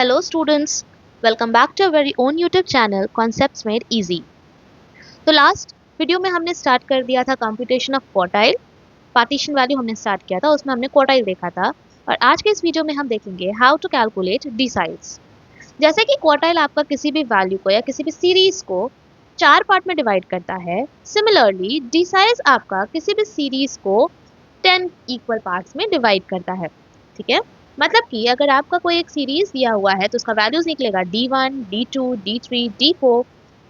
Hello students, welcome back to our very own YouTube channel Concepts Made Easy। तो last video में हमने start कर दिया था computation of quartile, partition value हमने स्टार्ट किया था, उसमें हमने क्वार्टाइल देखा था। और आज के इस वीडियो में हम देखेंगे हाउ टू कैलकुलेट डिसाइल्स। जैसे कि क्वार्टाइल आपका किसी भी वैल्यू को या किसी भी सीरीज को 4 पार्ट में डिवाइड करता है, सिमिलरली डिसाइल्स आपका किसी भी सीरीज को 10 इक्वल पार्ट्स में डिवाइड करता है। ठीक है, मतलब कि अगर आपका कोई एक सीरीज दिया हुआ है तो उसका वैल्यूज निकलेगा D1, D2, D3, D4,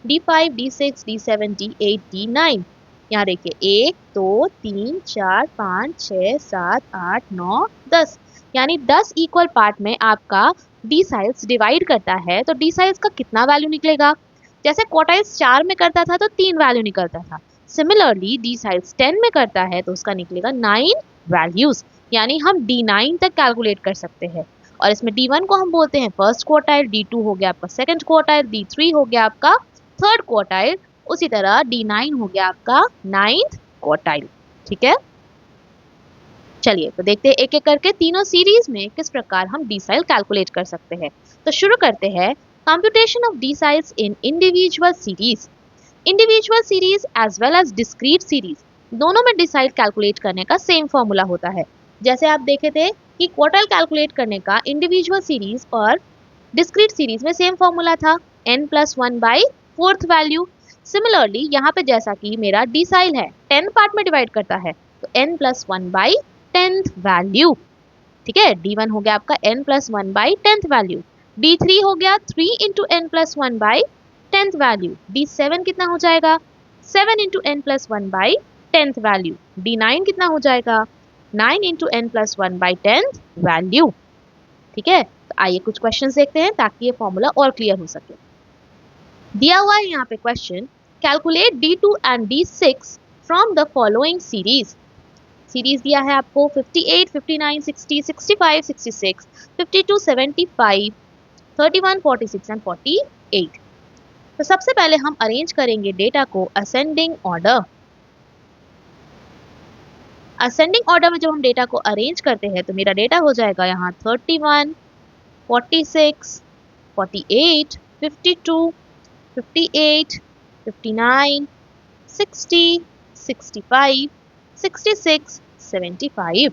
D5, D6, D7, D8, D9। यहाँ देखिए 1, 2, 3, 4, 5, 6, 7, 8, 9, 10, यानी 10 इक्वल पार्ट में आपका डी साइल्स डिवाइड करता है। तो डी साइल्स का कितना वैल्यू निकलेगा? जैसे क्वार्टाइल्स 4 में करता था तो 3 वैल्यू निकलता था। सिमिलरली डी साइल्स 10 में करता है तो उसका निकलेगा 9 वैल्यूज, यानी हम D9 तक कैलकुलेट कर सकते हैं। और इसमें D1 को हम बोलते हैं फर्स्ट क्वार्टाइल, D2 हो गया आपका सेकंड क्वार्टाइल, D3 हो गया आपका थर्ड क्वार्टाइल, उसी तरह D9 हो गया आपका नाइन्थ क्वार्टाइल। ठीक है, चलिए तो देखते हैं एक एक करके तीनों सीरीज में किस प्रकार हम डिसाइल कैलकुलेट कर सकते हैं। तो शुरू करते हैं computation of deciles in individual series. Individual series as well as discrete series, दोनों में डिसाइल कैलकुलेट करने का सेम फॉर्मूला होता है। जैसे आप देखे थे कि क्वार्टाइल कैलकुलेट करने का इंडिविजुअल सीरीज और डिस्क्रीट सीरीज में सेम फॉर्मूला था, n+1/4th वैल्यू। सिमिलरली यहाँ पे जैसा कि मेरा डिसाइल है 10 पार्ट में डिवाइड करता है तो n+1/10th वैल्यू। ठीक है, D1 हो गया आपका n+1/10th वैल्यू, D3 हो गया 3 इंटू n+1/10th वैल्यू, D7 कितना हो जाएगा 7 इंटू n+1/10th वैल्यू, D9 कितना हो जाएगा 9 इंटू n+1/10th वैल्यू। ठीक है, तो आइए कुछ क्वेश्चंस देखते हैं ताकि ये फॉर्मूला और क्लियर हो सके। दिया हुआ है यहाँ पे question, calculate D2 and D6 from the following series. Series दिया है आपको 58, 59, 60, 65, 66, 52, 75, 31, 46 एंड 48। तो सबसे पहले हम अरेंज करेंगे डेटा को असेंडिंग ऑर्डर। असेंडिंग ऑर्डर में जब हम डेटा को अरेंज करते हैं तो मेरा डेटा हो जाएगा यहाँ 31, 46, 48, 52, 58, 59, 60, 65, 66, 75।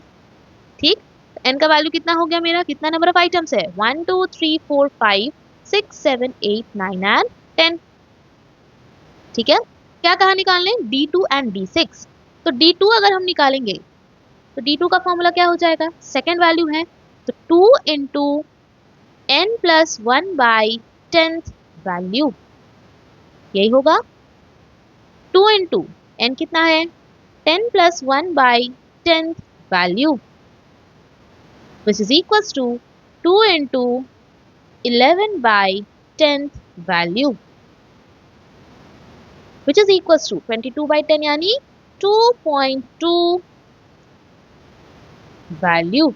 ठीक, एन का वैल्यू कितना हो गया मेरा, कितना नंबर ऑफ आइटम्स है 1 2 3 4 5 6 7 8 9 एंड 10। ठीक है, क्या कहा निकालने, D2 एंड D6। तो D2 अगर हम निकालेंगे तो D2 का फॉर्मूला क्या हो जाएगा, सेकेंड वैल्यू है तो 2 इंटू n+1/10th वैल्यू, यही होगा 2 इंटू एन कितना है 10+1/10th value, which is equals to 2 into 11/10th value, which is equals to 22/10 यानी 2.2 वैल्यू।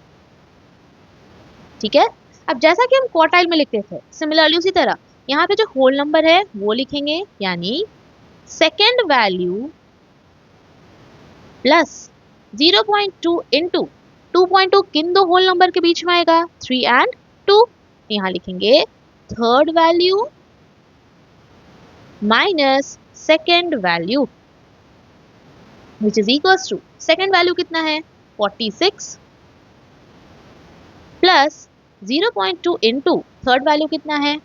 ठीक है, अब जैसा कि हम क्वार्टाइल में लिखते थे सिमिलरली उसी तरह यहाँ पे जो होल नंबर है वो लिखेंगे, यानी सेकेंड वैल्यू प्लस 0.2 इंटू 2.2 किन दो होल नंबर के बीच में आएगा 3 एंड 2, यहाँ लिखेंगे third value minus second value, which is equals to second value कितना है 46 प्लस 0.2 इंटू थर्ड वैल्यू कितना है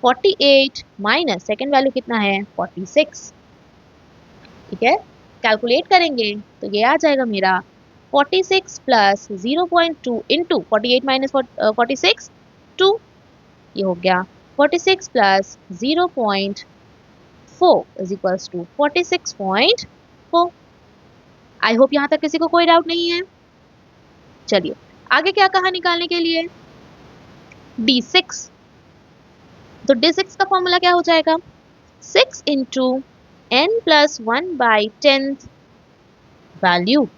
48 माइनस सेकेंड वैल्यू कितना है 46। ठीक है, कैलकुलेट करेंगे तो ये आ जाएगा मेरा 46 प्लस 0.2 इंटू 48 माइनस 46 2, ये हो गया 46 plus 0.4 is equals to 46.4। I hope यहाँ तक किसी को कोई डाउट नहीं है। चलिए आगे क्या कहा निकालने के लिए, D6। तो D6 का फॉर्मूला क्या हो जाएगा 6 into n+1/10th value,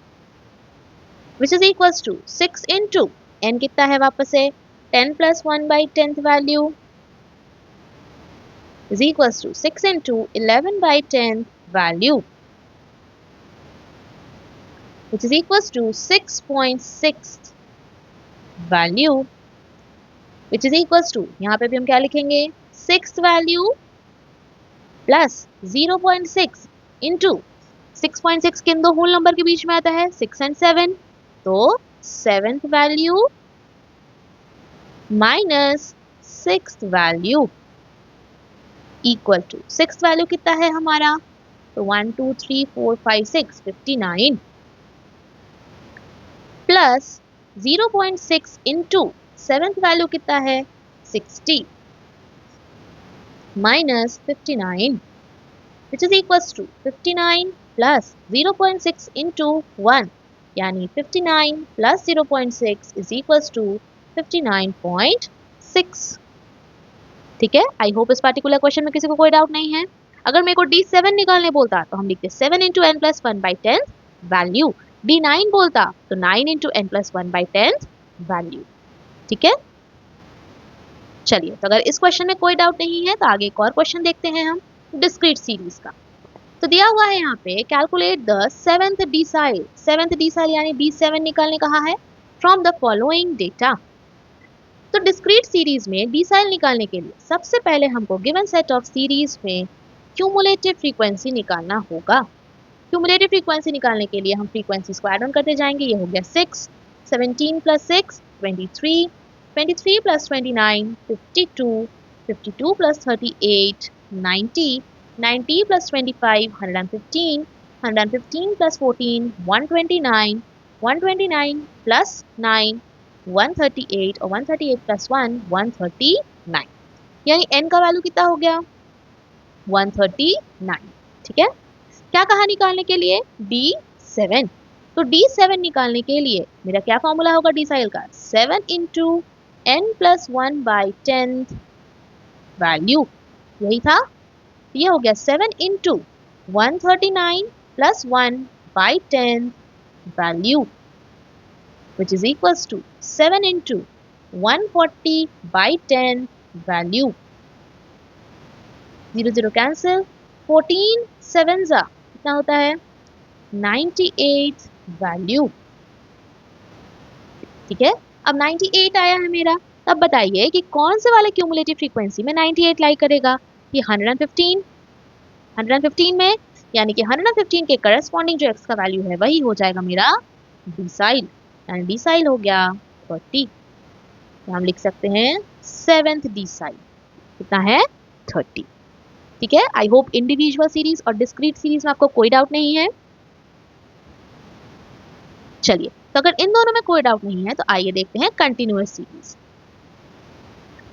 which is equals to 6 into n कितना है वापस से 10+1/10th value is equals to 6 into 11/10th value, which is equals to 6.6 value, which is equals to, यहाँ पे भी हम क्या लिखेंगे, सिक्स वैल्यू प्लस 0.6 इंटू 6.6 किन दो होल नंबर के बीच में आता है, 6 एंड 7, तो seventh value minus sixth value equal to, sixth value कितना है हमारा, तो 1 2 3 4 5 6 59 प्लस 0.6 इंटू सेवेंथ वैल्यू कितना है 60 minus 59 which is equals to 59 plus 0.6 into 1 यानी 59 प्लस 0.6 इज इक्वल्स टू 59.6। ठीक है, आई होप इस पार्टिकुलर क्वेश्चन में किसी को कोई डाउट नहीं है। अगर मेरे को D7 निकालने बोलता तो हम लिखते 7 into n plus 1 by 10 value, D9 बोलता तो 9 into n plus 1 by 10 value. ठीक है, चलिए, तो अगर इस क्वेश्चन में कोई डाउट नहीं है तो आगे एक और क्वेश्चन देखते हैं हम डिस्क्रीट सीरीज का। तो दिया हुआ है यहाँ पे calculate the seventh decile, seventh decile यानी D7 निकालने कहा है फ्रॉम द फॉलोइंग डेटा। तो डिस्क्रीट सीरीज में डिसाइल निकालने के लिए सबसे पहले हमको गिवन सेट ऑफ सीरीज में क्यूमुलेटिव फ्रीक्वेंसी निकालना होगा। क्यूमुलेटिव फ्रीक्वेंसी निकालने के लिए हम फ्रीक्वेंसीज को ऐड ऑन करते जाएंगे। ये हो गया 6, 17 plus 6 23, 23 plus 29 52, 52 plus 38 90, 90 plus 25 115, 115 plus 14 129, 129 plus 9 138 और 138 प्लस 1 139, यानी n का वैल्यू कितना हो गया 139। ठीक है, क्या कहा निकालने के लिए D7, तो D7 निकालने के लिए मेरा क्या फॉर्मूला होगा डिसाइल का, 7 into n plus 1 by 10 value, यही था। ये हो गया 7 into 139 plus 1 by 10 value which is equals to 7 into 140 by 10 value, 0 0 cancel, 14 7 जा कितना होता है 98 वैल्यू। ठीक है, अब 98 आया है मेरा, तब बताइए कि कौन से वाले क्यूमुलेटिव फ्रीक्वेंसी में 98 लाई करेगा, ये 115, 115 में, यानी कि 115 के करस्पॉन्डिंग जो x का वैल्यू है वही हो जाएगा मेरा डिसाइल, एंड डिसाइल हो गया 30। तो हम लिख सकते हैं सेवेंथ डिसाइल कितना है 30। ठीक है, आई होप इंडिविजुअल सीरीज और डिस्क्रीट सीरीज में आपको कोई डाउट नहीं है। चलिए, तो अगर इन दोनों में कोई डाउट नहीं है तो आइए देखते हैं कंटिन्यूअस सीरीज।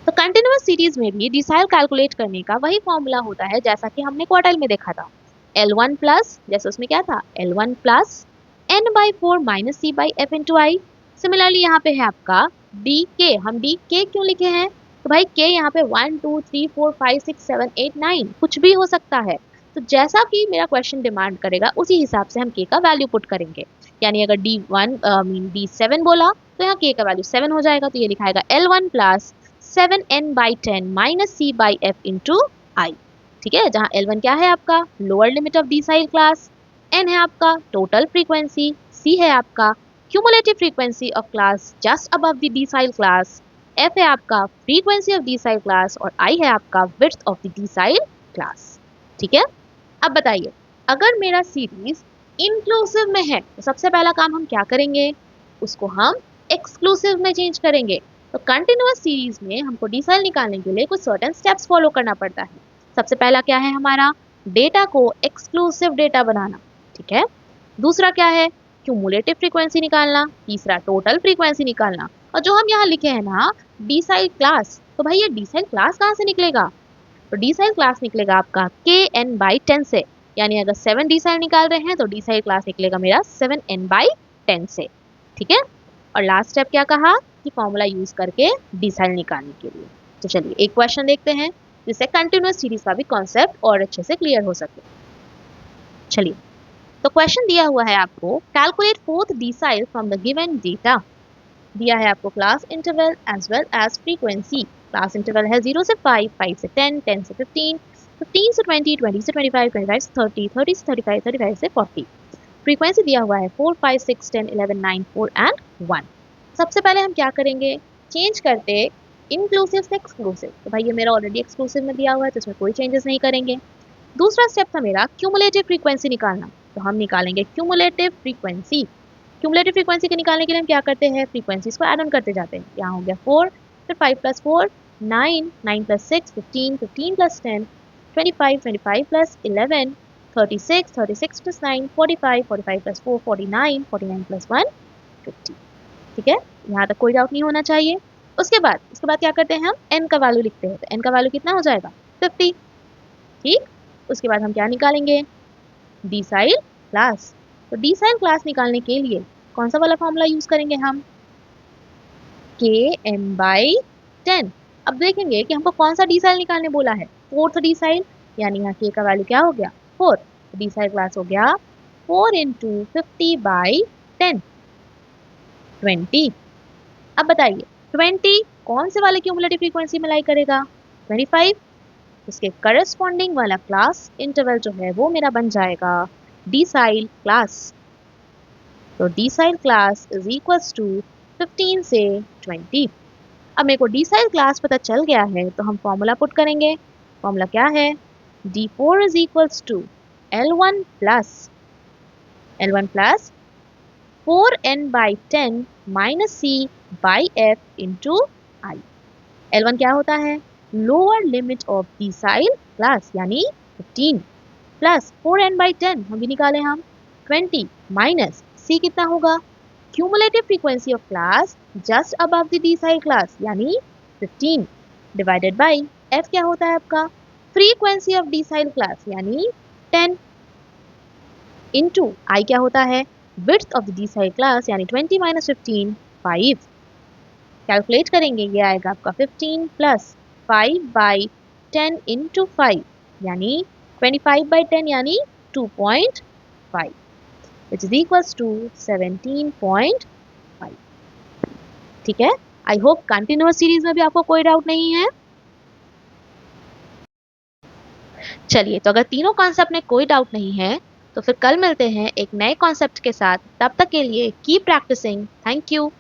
तो कंटिन्यूअस सीरीज में भी डिसाइल कैलकुलेट करने का वही फॉर्मूला होता है जैसा कि हमने क्वार्टाइल में देखा था, L1 प्लस, जैसे उसमें क्या था L1 plus n/4 minus c by f into I. Similarly यहाँ पे है आपका dk, हम dk क्यों लिखे हैं, तो भाई k यहाँ पे 1 2 3 4 5 6 7 8 9 कुछ भी हो सकता है, तो जैसा कि मेरा क्वेश्चन डिमांड करेगा उसी हिसाब से हम k का वैल्यू पुट करेंगे। यानी अगर D7 बोला तो यहाँ k का वैल्यू 7 हो जाएगा, तो ये लिखाएगा L1 plus 7n/10 minus c by f into i. ठीक है, जहाँ L1 क्या है आपका lower limit of decile class, n है आपका टोटल फ्रीक्वेंसी, c है आपका cumulative frequency of class just above the decile class, f है आपका फ्रीक्वेंसी ऑफ डिसाइल क्लास और i है आपका width of the decile class. ठीक है, अब बताइए अगर मेरा सीरीज इंक्लूसिव में है तो सबसे पहला काम हम क्या करेंगे, उसको हम एक्सक्लूसिव में चेंज करेंगे। तो कंटिन्यूअस सीरीज में हमको डिसाइल निकालने के लिए कुछ सर्टेन स्टेप्स फॉलो करना पड़ता है। सबसे पहला क्या है हमारा, डेटा को एक्सक्लूसिव डेटा बनाना। ठीक है, दूसरा क्या है, क्यूमुलेटिव फ्रीक्वेंसी निकालना, तीसरा टोटल फ्रीक्वेंसी निकालना, और जो हम यहाँ लिखे हैं ना डिसाइल क्लास, तो भाई ये डिसाइल क्लास कहाँ से निकलेगा, तो डिसाइल क्लास निकलेगा आपका kn/10 से, यानी अगर 7 डिसाइल निकाल रहे हैं तो डिसाइल क्लास निकलेगा मेरा 7n/10 से। ठीक है, और लास्ट स्टेप क्या कहा कि फॉर्मूला यूज करके डिसाइल निकालने के लिए। तो चलिए एक क्वेश्चन देखते हैं जिससे कंटिन्यूअस सीरीज का भी कॉन्सेप्ट और अच्छे से क्लियर हो सके। चलिए, तो क्वेश्चन दिया हुआ है आपको calculate fourth decile from the given data. दिया है आपको class interval as well as frequency. Class interval है 0 से 5, 5 से 10, 10 से 15, 15 से 20, 20 से 25, 25 से 30, 30 से 35, 35 से 40। फ्रीक्वेंसी दिया हुआ है 4, 5, 6, 10, 11, 9, 4 एंड 1। सबसे पहले हम क्या करेंगे, चेंज करते इंक्लूसिव से एक्सक्लूसिव, तो भाई ये मेरा ऑलरेडी एक्सक्लूसिव में दिया हुआ है तो इसमें कोई चेंजेस नहीं करेंगे। दूसरा स्टेप था मेरा क्यूमुलेटिव फ्रीक्वेंसी निकालना, तो हम निकालेंगे क्यूमुलेटिव फ्रीक्वेंसी। क्यूमुलेटिव फ्रीक्वेंसी के निकालने के लिए हम क्या करते हैं, फ्रीक्वेंसीज को ऐड ऑन करते जाते हैं। यहाँ हो गया 4, फिर 5 + 4 9, 9 + 6 15, 15 + 10 25, 25 + 11 36, 36 + 9 45, 45 + 4 49, 49 + 1 50। ठीक है, यहाँ तक कोई डाउट नहीं होना चाहिए। उसके बाद क्या करते हैं, हम n का वैल्यू लिखते हैं, तो n का वैल्यू कितना हो जाएगा 50। ठीक, उसके बाद हम क्या निकालेंगे, डिसाइल क्लास। तो डिसाइल क्लास निकालने के लिए कौन सा वाला फॉर्मूला यूज करेंगे हम, Kn/10। अब देखेंगे कि हमको कौन सा डिसाइल निकालने बोला है, फोर्थ डिसाइल, यानी यहाँ k का वैल्यू क्या हो गया 4, डिसाइल क्लास हो गया 4 × 50/10 20। अब बताइए 20 कौन से वाले क्यूमुलेटिव फ्रीक्वेंसी में लाई करेगा, 25, उसके करस्पॉन्डिंग वाला क्लास इंटरवल जो है वो मेरा बन जाएगा डिसाइल क्लास। तो decile class is equals to 15 से 20। अब मेरे को डिसाइल क्लास पता चल गया है तो हम फॉर्मूला पुट करेंगे। फॉर्मूला क्या है, d4 is equals to L1 plus 4n/10 - c/f × I। L1 क्या होता है, lower limit of decile class यानी 15 प्लस 4n/10 हम भी निकाले हम 20 माइनस c कितना होगा, cumulative frequency of class just above the decile class यानी 15 डिवाइडेड बाय f क्या होता है आपका, फ्रीक्वेंसी ऑफ डिसाइल क्लास यानी 10 इनटू i क्या होता है, width of the decile class यानी 20 - 15 5। कैलकुलेट करेंगे ये आएगा आपका 15 प्लस 5/10 × 5 यानी 25/10 यानी 2.5 which is equals to 17.5। ठीक है, आई होप कंटिन्यूअस सीरीज में भी आपको कोई डाउट नहीं है। चलिए, तो अगर तीनों कॉन्सेप्ट में कोई डाउट नहीं है तो फिर कल मिलते हैं एक नए कॉन्सेप्ट के साथ। तब तक के लिए कीप प्रैक्टिसिंग। Thank you.